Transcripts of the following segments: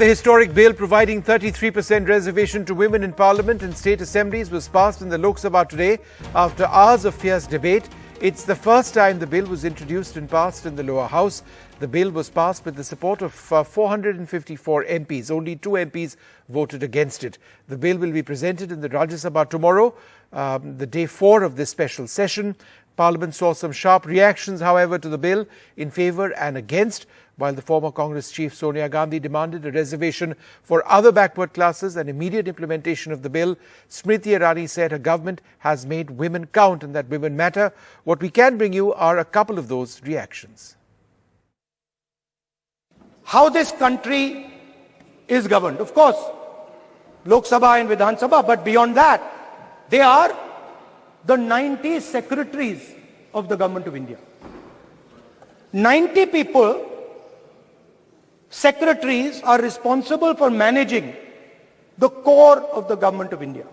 The historic bill providing 33% reservation to women in Parliament and state assemblies was passed in the Lok Sabha today after hours of fierce debate. It's the first time the bill was introduced and passed in the lower house. The bill was passed with the support of 454 MPs. Only 2 MPs voted against it. The bill will be presented in the Rajya Sabha tomorrow, the day 4 of this special session. Parliament saw some sharp reactions, however, to the bill in favour and against, while the former Congress chief Sonia Gandhi demanded a reservation for other backward classes and immediate implementation of the bill. Smriti Irani said her government has made women count and that women matter. What we can bring you are a couple of those reactions. How this country is governed. Of course, Lok Sabha and Vidhan Sabha, but beyond that, they are the 90 secretaries of the government of India. 90 people, secretaries, are responsible for managing the core of the government of India.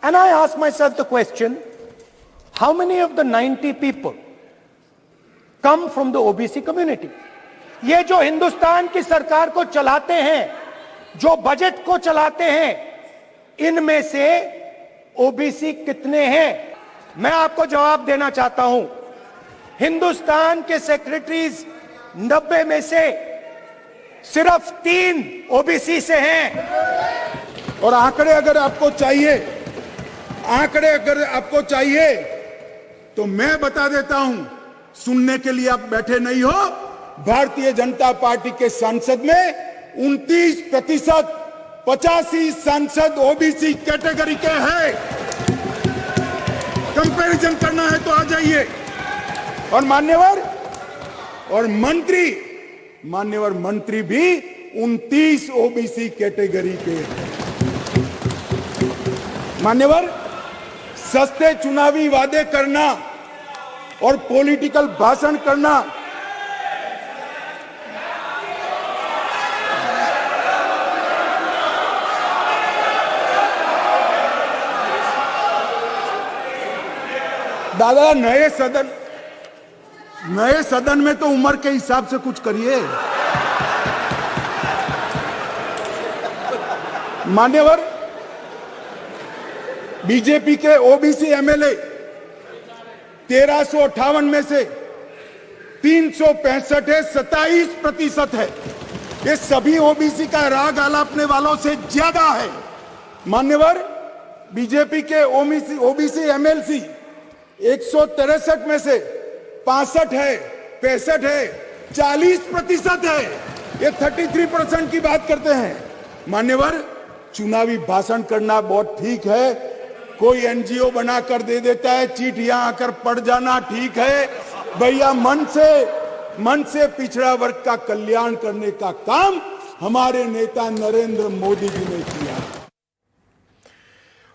And I ask myself the question, how many of the 90 people come from the OBC community? ये जो हिंदुस्तान की सरकार को चलाते हैं, जो budget को चलाते हैं, इनमें से ओबीसी कितने हैं? मैं आपको जवाब देना चाहता हूं। हिंदुस्तान के सेक्रेटरीज 90 में से सिर्फ 3 ओबीसी से हैं। और आंकड़े अगर आपको चाहिए तो मैं बता देता हूं, सुनने के लिए आप बैठे नहीं हो। भारतीय जनता पार्टी के सांसद में 29%, 85 सांसद ओबीसी कैटेगरी के हैं। कंपैरिजन करना है तो आ जाइए। और मान्यवर मंत्री भी 29 ओबीसी कैटेगरी के हैं। मान्यवर, सस्ते चुनावी वादे करना और पॉलिटिकल भाषण करना दादा, नए सदन में तो उम्र के हिसाब से कुछ करिए। मान्यवर, बीजेपी के ओबीसी एमएलए 1358 में से 365 है, 27% है। ये सभी ओबीसी का राग आलापने वालों से ज्यादा है। मान्यवर, बीजेपी के ओबीसी एमएलसी 163 में से 65 है, 65 है, 40% है। ये 33% की बात करते हैं। मान्यवर, चुनावी भाषण करना बहुत ठीक है, कोई एनजीओ बनाकर दे देता है, चिट्ठियां आकर पढ़ जाना ठीक है। भैया, मन से पिछड़ा वर्ग का कल्याण करने का काम हमारे नेता नरेंद्र मोदी जी ने किया।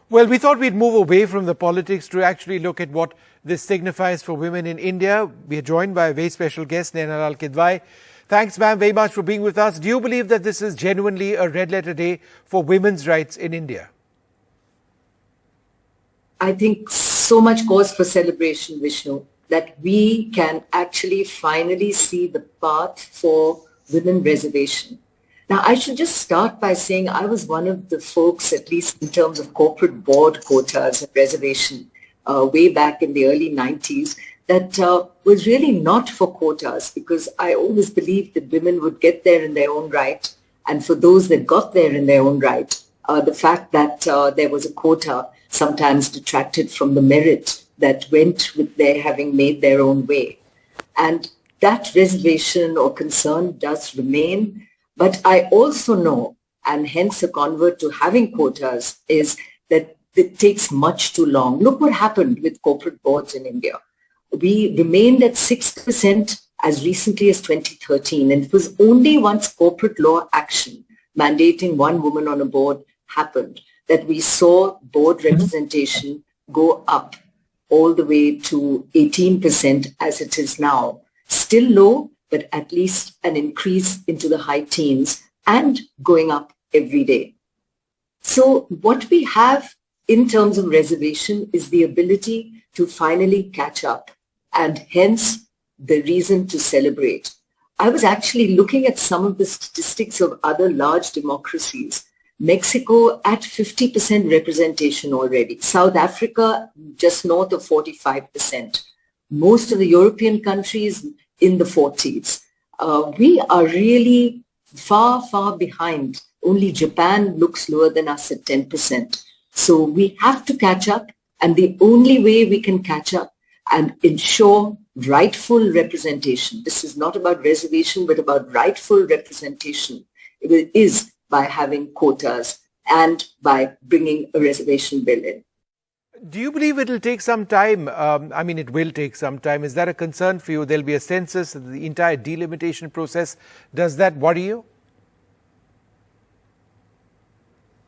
Well, we thought we'd move away from the politics to actually look at what this signifies for women in India. We are joined by a very special guest, Nainalal Kidwai. Thanks, ma'am, very much for being with us. Do you believe that this is genuinely a red letter day for women's rights in India? I think so much cause for celebration, Vishnu, that we can actually finally see the path for women reservation. Now, I should just start by saying I was one of the folks, at least in terms of corporate board quotas and reservation, way back in the early 90s, that was really not for quotas, because I always believed that women would get there in their own right. And for those that got there in their own right, the fact that there was a quota sometimes detracted from the merit that went with their having made their own way. And that reservation or concern does remain. But I also know, and hence a convert to having quotas, is that it takes much too long. Look what happened with corporate boards in India. We remained at 6% as recently as 2013, and it was only once corporate law action mandating one woman on a board happened that we saw board representation go up all the way to 18% as it is now. Still low, but at least an increase into the high teens and going up every day. So what we have in terms of reservation is the ability to finally catch up, and hence the reason to celebrate. I was actually looking at some of the statistics of other large democracies. Mexico at 50% representation already. South Africa just north of 45%. Most of the European countries in the 40s. We are really far, far behind. Only Japan looks lower than us at 10%. So we have to catch up, and the only way we can catch up and ensure rightful representation, this is not about reservation, but about rightful representation, is by having quotas and by bringing a reservation bill in. Do you believe it will take some time? I mean, it will take some time. Is that a concern for you? There'll be a census, the entire delimitation process. Does that worry you?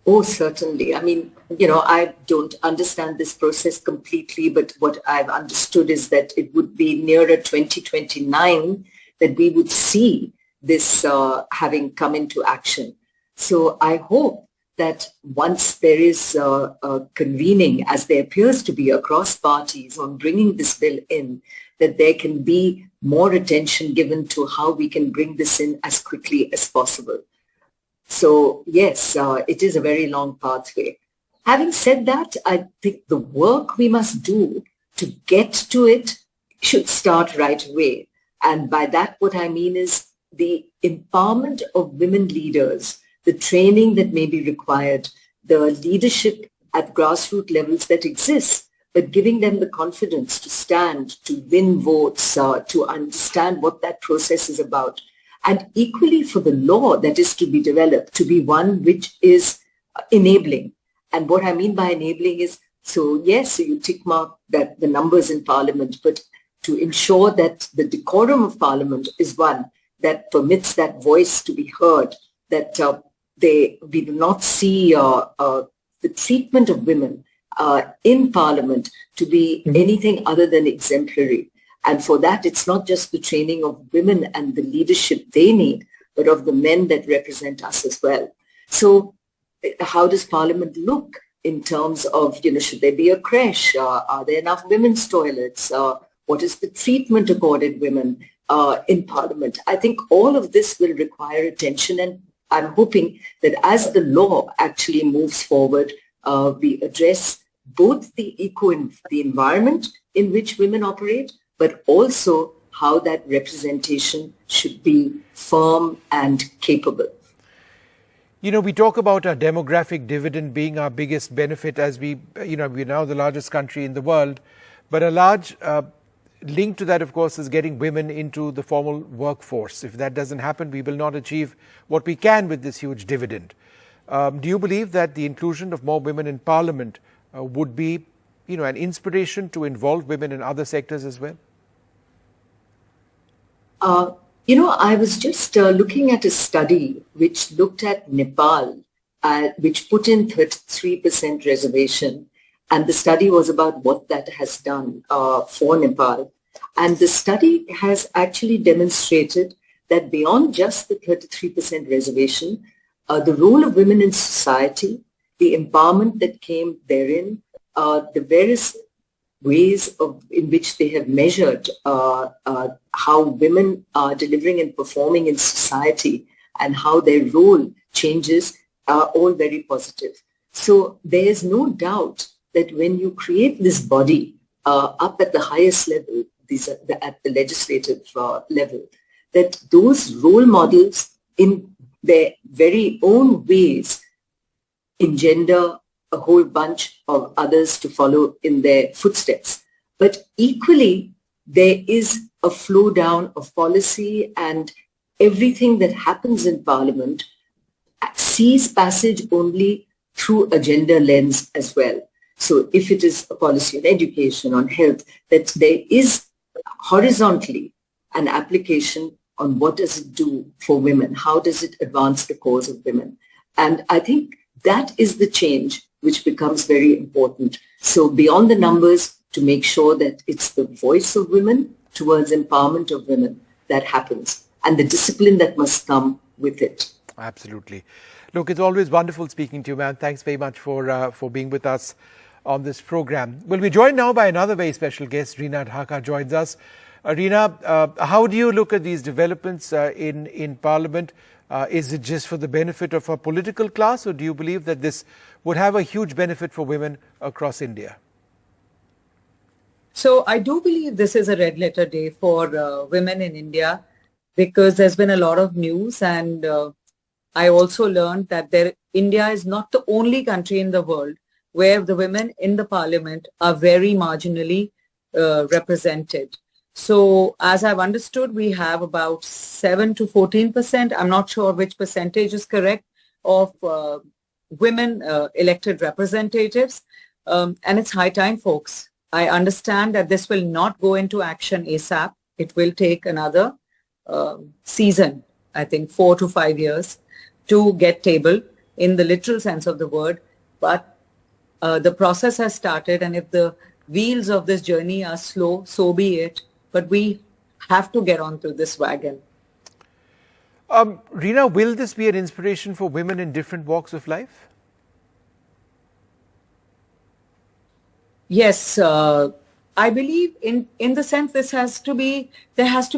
Oh, certainly. I mean, I don't understand this process completely, but what I've understood is that it would be nearer 2029 that we would see this having come into action. So I hope that once there is a convening, as there appears to be across parties on bringing this bill in, that there can be more attention given to how we can bring this in as quickly as possible. So yes, it is a very long pathway. Having said that, I think the work we must do to get to it should start right away. And by that, what I mean is the empowerment of women leaders, the training that may be required, the leadership at grassroots levels that exists, but giving them the confidence to stand, to win votes, to understand what that process is about. And equally for the law that is to be developed, to be one which is enabling. And what I mean by enabling is, so yes, you tick mark that the numbers in Parliament, but to ensure that the decorum of Parliament is one that permits that voice to be heard, that we do not see the treatment of women in Parliament to be anything other than exemplary. And for that, it's not just the training of women and the leadership they need, but of the men that represent us as well. So how does Parliament look in terms of, should there be a creche? Are there enough women's toilets? What is the treatment accorded women in Parliament? I think all of this will require attention, and I'm hoping that as the law actually moves forward, we address both the environment in which women operate, but also how that representation should be firm and capable. We talk about our demographic dividend being our biggest benefit as we're now the largest country in the world. But a large link to that, of course, is getting women into the formal workforce. If that doesn't happen, we will not achieve what we can with this huge dividend. Do you believe that the inclusion of more women in Parliament would be, an inspiration to involve women in other sectors as well? I was just looking at a study which looked at Nepal, which put in 33% reservation. And the study was about what that has done for Nepal. And the study has actually demonstrated that beyond just the 33% reservation, the role of women in society, the empowerment that came therein, the various ways in which they have measured how women are delivering and performing in society and how their role changes are all very positive. So there is no doubt that when you create this body up at the highest level, at the legislative level, that those role models in their very own ways engender a whole bunch of others to follow in their footsteps. But equally, there is a flow down of policy, and everything that happens in Parliament sees passage only through a gender lens as well. So if it is a policy on education, on health, that there is horizontally an application on what does it do for women? How does it advance the cause of women? And I think that is the change which becomes very important. So beyond the numbers, to make sure that it's the voice of women towards empowerment of women that happens, and the discipline that must come with it. Absolutely. Look, it's always wonderful speaking to you, ma'am. Thanks very much for being with us on this program. Well, we're joined now by another very special guest. Reena Dhaka joins us. Reena, how do you look at these developments in Parliament? Is it just for the benefit of our political class, or do you believe that this would have a huge benefit for women across India? So I do believe this is a red letter day for women in India, because there's been a lot of news, and I also learned that India is not the only country in the world where the women in the parliament are very marginally represented. So as I've understood, we have about 7 to 14%, I'm not sure which percentage is correct, of women elected representatives. And it's high time, folks. I understand that this will not go into action ASAP. It will take another season, I think 4 to 5 years, to get tabled in the literal sense of the word. But the process has started, and if the wheels of this journey are slow, so be it. But we have to get onto this wagon. Reena, will this be an inspiration for women in different walks of life? Yes, I believe in the sense there has to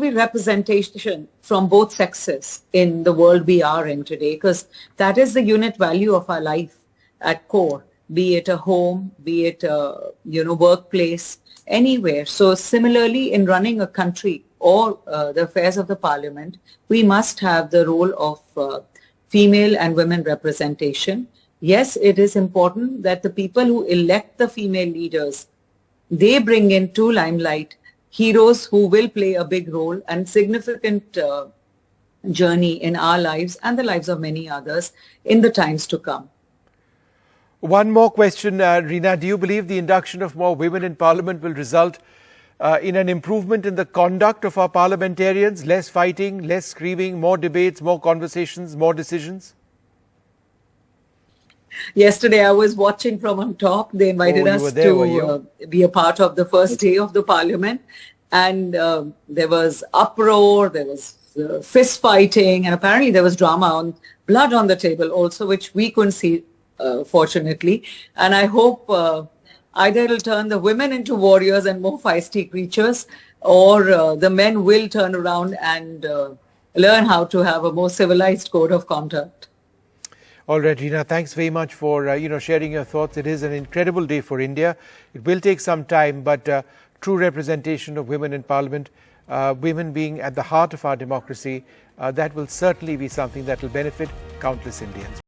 be representation from both sexes in the world we are in today, because that is the unit value of our life at core, be it a home, be it a workplace, anywhere. So similarly, in running a country or the affairs of the parliament, we must have the role of female and women representation. Yes, it is important that the people who elect the female leaders, they bring into limelight heroes who will play a big role and significant journey in our lives and the lives of many others in the times to come. One more question, Reena. Do you believe the induction of more women in Parliament will result in an improvement in the conduct of our parliamentarians? Less fighting, less screaming, more debates, more conversations, more decisions? Yesterday, I was watching from on top. They invited us to be a part of the first day of the Parliament. And there was uproar, there was fist fighting, and apparently there was drama blood on the table also, which we couldn't see, fortunately. And I hope either it'll turn the women into warriors and more feisty creatures, or the men will turn around and learn how to have a more civilized code of conduct. All right, Reena, thanks very much for sharing your thoughts. It is an incredible day for India. It will take some time, but true representation of women in Parliament, women being at the heart of our democracy, that will certainly be something that will benefit countless Indians.